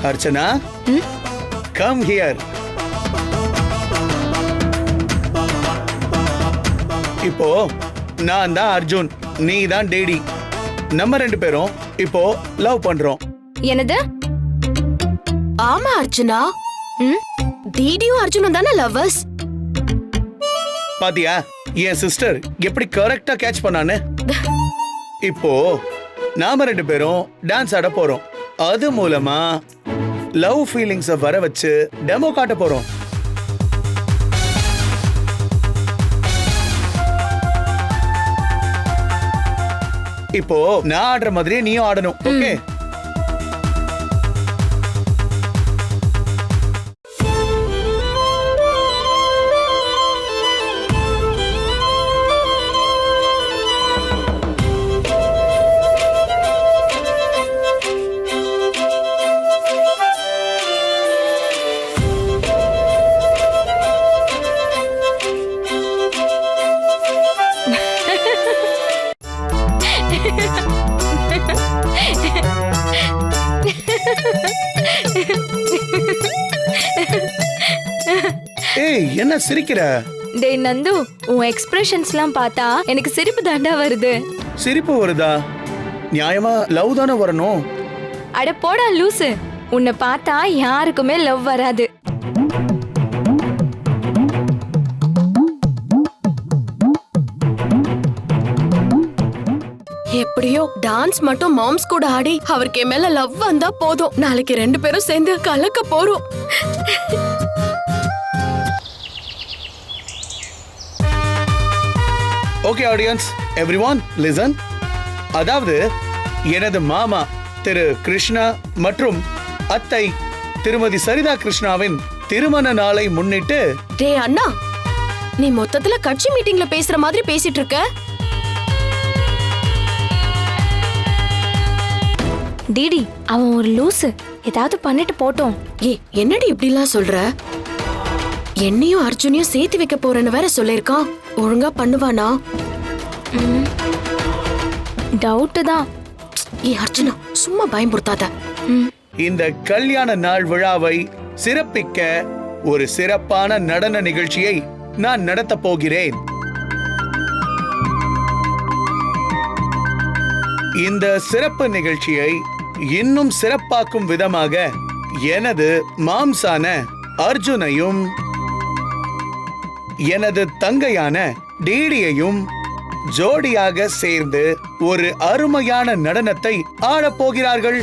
Archana, come here. இப்போ நான் தான் அர்ஜுன், நீ தான் டேடி. நம்ம 2 பேரும் இப்போ லவ் பண்றோம். என்னது? ஆமா அர்ச்சனா, டிடியும் அர்ஜுனும் தானே லவ்வர்ஸ். பாத்தியா என் சிஸ்டர் எப்படி கரெக்டா கேட்ச் பண்ணானு? இப்போ நாம 2 பேரும் டான்ஸ் ஆட போறோம். அது மூலமா லவ் ஃபீலிங்ஸ வர வச்சு டெமோ காட்ட போறோம். இப்போ நான் ஆடுற மாதிரியே நீயும் ஆடணும். ஓகே? ஏய், என்ன சிரிக்கிற? டேய் நந்து, உன் எக்ஸ்பிரஷன்ஸ்லாம் பார்த்தா எனக்கு சிரிப்பு தாண்டா வருது. சிரிப்பு வருதா? நியாயமா லவ் தானே வரணும். அட போடா லூசு, உன்னை பார்த்தா யாருக்குமே லவ் வராது. எப்படியோ டான்ஸ் மட்டும் மாம்ஸ் கூட ஆடி அவருக்கு என் மேல லவ் வந்தா போதும். நாளைக்கு 2 பேரும் சேர்ந்து கலக்க போறோம். Okay audience, everyone listen. அதாவது எனது மாமா திரு கிருஷ்ணா மற்றும் அத்தை திருமதி சரிதா கிருஷ்ணாவின் திருமண நாளை முன்னிட்டு. டேய் அண்ணா, நீ மொத்தத்துல கட்சி மீட்டிங்ல பேசுற மாதிரி பேசிட்டு இருக்க. டிடி, அவன் ஒரு லூசு, ஏதாவது பண்ணிட்டு போட்டோம். ஏய், என்னடி இப்படிலாம் சொல்ற? என்னையும் அர்ஜுனையும் சேர்த்து வைக்க போறேன்னு வேற சொல்லிருக்கான். ஒழுங்கா பண்ணுவானா? டவுட் தான். ஏய் அர்ஜுனா, சும்மா பயம்புறுத்தாத. இந்த கல்யாண நாள் விழாவை சிறப்பிக்க ஒரு சிறப்பான நடன நிகழ்ச்சியை நான் நடத்த போகிறேன். இந்த சிறப்பு நிகழ்ச்சியை இன்னும் சிறப்பாக்கும் விதமாக எனது மாம்சான அர்ஜுனையும் எனது தங்கையான டிடியையும் ஜோடியாக சேர்ந்து ஒரு அருமையான நடனத்தை ஆடப் போகிறார்கள்.